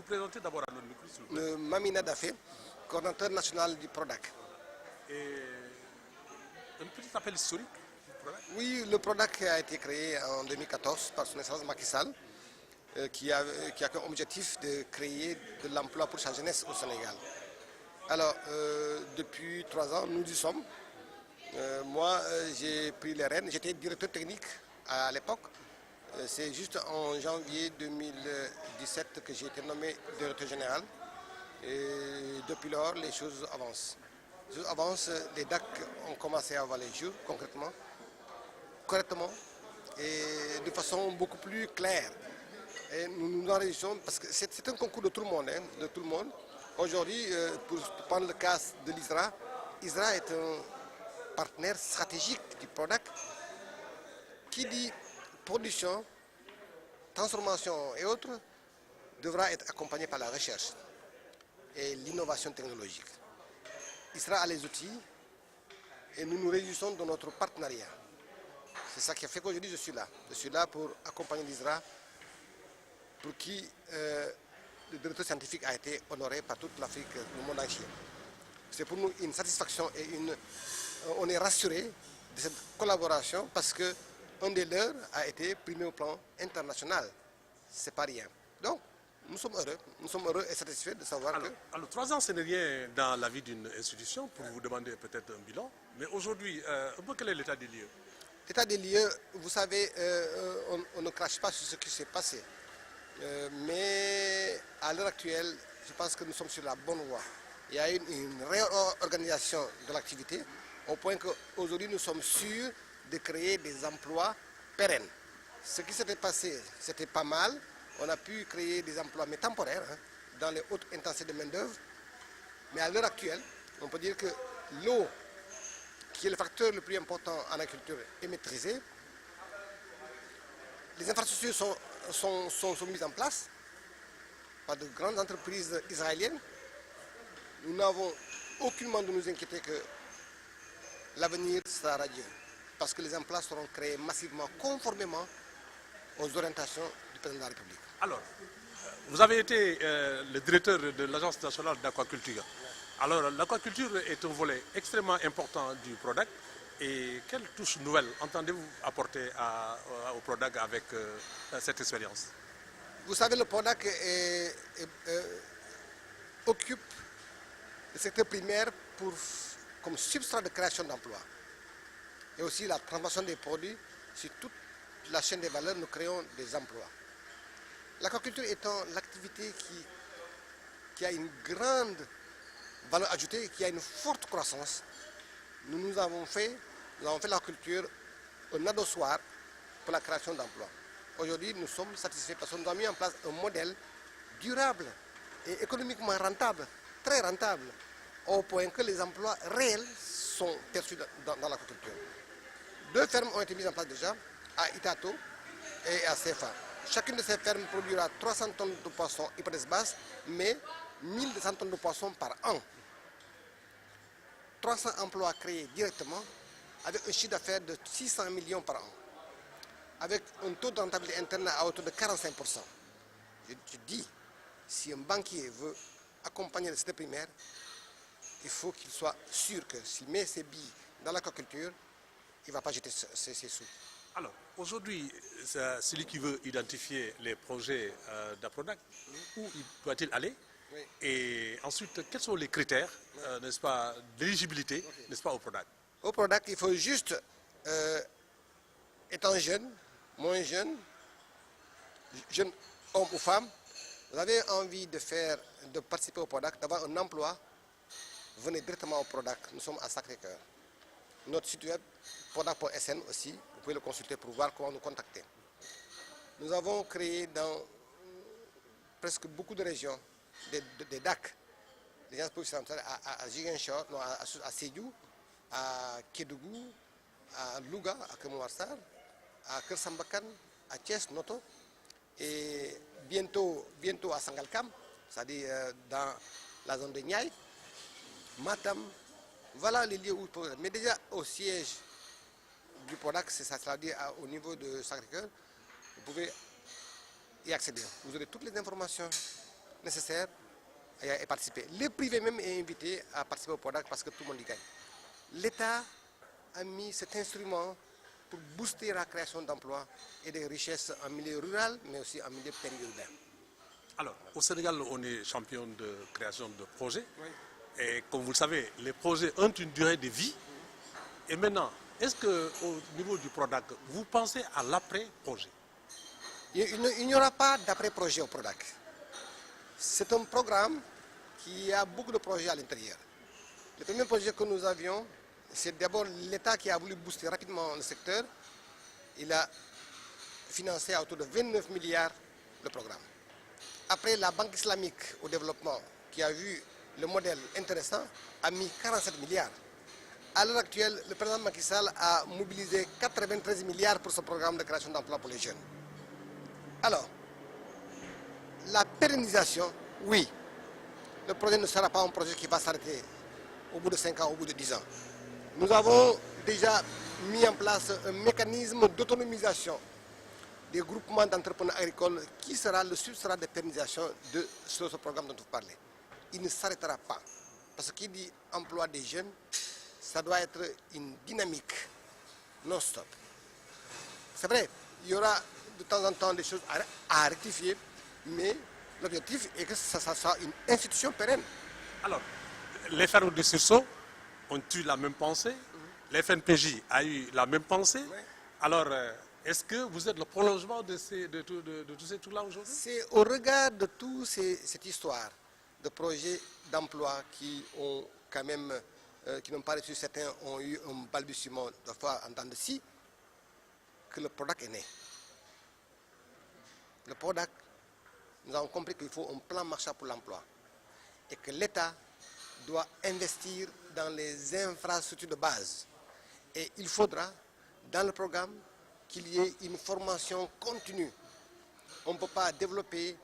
présenter d'abord à notre micro, s'il vous plaît. Mamina Dafé, coordinateur national du PRODAC. Et un petit appel historique du PRODAC. Oui, le PRODAC a été créé en 2014 par son excellence Macky Sall, qui a comme objectif de créer de l'emploi pour sa jeunesse au Sénégal. Alors, depuis 3 ans, nous y sommes. Moi, j'ai pris les rênes. J'étais directeur technique à l'époque. C'est juste en janvier 2017 que j'ai été nommé directeur général. Et depuis lors, les choses avancent. Les choses avancent, les DAC ont commencé à voir les jours concrètement, correctement et de façon beaucoup plus claire. Et nous nous en réjouissons parce que c'est un concours de tout le monde. De tout le monde. Aujourd'hui, pour prendre le cas de l'ISRA, l'ISRA est un partenaire stratégique du PRODAC qui dit production, transformation et autres devra être accompagné par la recherche et l'innovation technologique. ISRA a les outils et nous nous réjouissons de notre partenariat. C'est ça qui a fait qu'aujourd'hui je suis là. Je suis là pour accompagner l'ISRA pour qui le directeur scientifique a été honoré par toute l'Afrique, le monde entier. C'est pour nous une satisfaction et on est rassuré de cette collaboration parce que un des leurs a été primé au plan international. C'est pas rien. Donc, nous sommes heureux et satisfaits de savoir que... Alors, 3 ans, ce n'est rien dans la vie d'une institution pour vous demander peut-être un bilan. Mais aujourd'hui, quel est l'état des lieux? L'état des lieux, vous savez, on ne crache pas sur ce qui s'est passé. Mais à l'heure actuelle, je pense que nous sommes sur la bonne voie. Il y a une réorganisation de l'activité au point qu'aujourd'hui nous sommes sûrs de créer des emplois pérennes. Ce qui s'était passé, c'était pas mal. On a pu créer des emplois mais temporaires dans les hautes intensités de main-d'œuvre. Mais à l'heure actuelle, on peut dire que l'eau, qui est le facteur le plus important en agriculture, est maîtrisée. Les infrastructures sont mises en place par de grandes entreprises israéliennes. Nous n'avons aucunement de nous inquiéter que l'avenir sera radieux, parce que les emplois seront créés massivement, conformément aux orientations du président de la République. Alors, vous avez été le directeur de l'Agence nationale d'aquaculture. Alors, l'aquaculture est un volet extrêmement important du PRODAC. Et quelle touche nouvelle entendez-vous apporter au PRODAC avec cette expérience? Vous savez, le PRODAC occupe le secteur primaire comme substrat de création d'emplois. Et aussi la transformation des produits sur toute la chaîne des valeurs, nous créons des emplois. L'aquaculture étant l'activité qui a une grande valeur ajoutée, qui a une forte croissance, nous avons fait l'aquaculture un adossoir pour la création d'emplois. Aujourd'hui, nous sommes satisfaits parce que nous avons mis en place un modèle durable et économiquement rentable, très rentable, au point que les emplois réels sont perçus dans l'aquaculture. 2 fermes ont été mises en place déjà, à Itato et à Cefa. Chacune de ces fermes produira 300 tonnes de poissons hypothèse basse, mais 1200 tonnes de poissons par an. 300 emplois créés directement, avec un chiffre d'affaires de 600 millions par an, avec un taux de rentabilité interne à hauteur de 45%. Je dis, si un banquier veut accompagner le secteur primaire, il faut qu'il soit sûr que s'il met ses billes dans l'aquaculture, il ne va pas jeter ses sous. Alors, aujourd'hui, celui qui veut identifier les projets d'APRODAC, où doit-il aller? Oui. Et ensuite, quels sont les critères, n'est-ce pas, d'éligibilité, n'est-ce pas, au PRODAC? Au PRODAC, il faut juste, étant jeune, moins jeune, jeune homme ou femme, vous avez envie de participer au PRODAC, d'avoir un emploi, venez directement au PRODAC. Nous sommes à Sacré-Cœur. Notre site web, PRODAC.sn aussi, vous pouvez le consulter pour voir comment nous contacter. Nous avons créé dans presque beaucoup de régions des DAC, des agences professionnelles à Ziguinchor, à Sédhiou, à Kédougou, à Louga, à Kermouarsar, à Kersambakan, à Thiès, Noto, et bientôt à Sangalkam, c'est-à-dire dans la zone de Niayes, Matam. Voilà les lieux où il faut. Mais déjà au siège du PRODAC, c'est-à-dire au niveau de Sacré-Cœur, vous pouvez y accéder. Vous aurez toutes les informations nécessaire à y participer. Le privé même est invité à participer au PRODAC parce que tout le monde y gagne. L'État a mis cet instrument pour booster la création d'emplois et des richesses en milieu rural, mais aussi en milieu périurbain. Alors, au Sénégal, on est champion de création de projets. Oui. Et comme vous le savez, les projets ont une durée de vie. Et maintenant, est-ce qu'au niveau du PRODAC, vous pensez à l'après-projet? Il n'y aura pas d'après-projet au PRODAC. C'est un programme qui a beaucoup de projets à l'intérieur. Le premier projet que nous avions, c'est d'abord l'État qui a voulu booster rapidement le secteur. Il a financé à autour de 29 milliards le programme. Après, la Banque islamique au développement, qui a vu le modèle intéressant, a mis 47 milliards. À l'heure actuelle, le président Macky Sall a mobilisé 93 milliards pour ce programme de création d'emplois pour les jeunes. Alors, la pérennisation, oui. Le projet ne sera pas un projet qui va s'arrêter au bout de 5 ans, au bout de 10 ans. Nous avons déjà mis en place un mécanisme d'autonomisation des groupements d'entrepreneurs agricoles qui sera le substrat de pérennisation de ce programme dont vous parlez. Il ne s'arrêtera pas. Parce qu'il dit emploi des jeunes, ça doit être une dynamique non-stop. C'est vrai, il y aura de temps en temps des choses à rectifier, mais l'objectif est que ça soit une institution pérenne. Alors, les fermes de sursaut ont eu la même pensée, l'FNPJ a eu la même pensée. Oui. Alors, est-ce que vous êtes le prolongement de tous ces trucs-là aujourd'hui? C'est au regard de toute cette histoire de projets d'emploi qui ont quand même, qui n'ont pas reçu, certains ont eu un balbutiement de fois en temps de si, que le PRODAC est né. Le PRODAC, nous avons compris qu'il faut un plan Marshall pour l'emploi et que l'État doit investir dans les infrastructures de base. Et il faudra, dans le programme, qu'il y ait une formation continue. On ne peut pas développer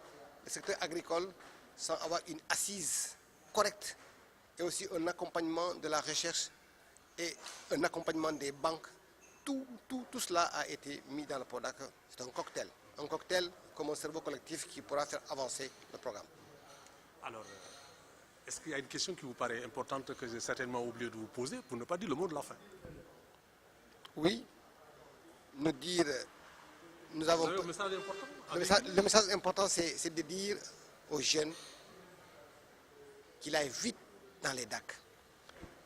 le secteur agricole sans avoir une assise correcte et aussi un accompagnement de la recherche et un accompagnement des banques. Tout cela a été mis dans le PRODAC. C'est un cocktail comme un cerveau collectif qui pourra faire avancer le programme. Alors, est-ce qu'il y a une question qui vous paraît importante que j'ai certainement oublié de vous poser pour ne pas dire le mot de la fin? Oui, nous dire, nous Vous avons... avez un message important? Le message important, c'est de dire aux jeunes qu'ils aillent vite dans les DAC.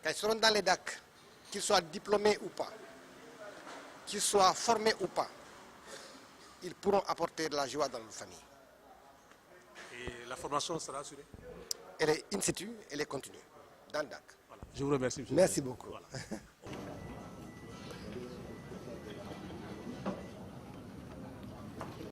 Quand ils seront dans les DAC, qu'ils soient diplômés ou pas, qu'ils soient formés ou pas, ils pourront apporter de la joie dans leur famille. Et la formation sera assurée? Elle est in situ, elle est continue, dans le DAC. Voilà. Je vous remercie. Merci beaucoup. Voilà.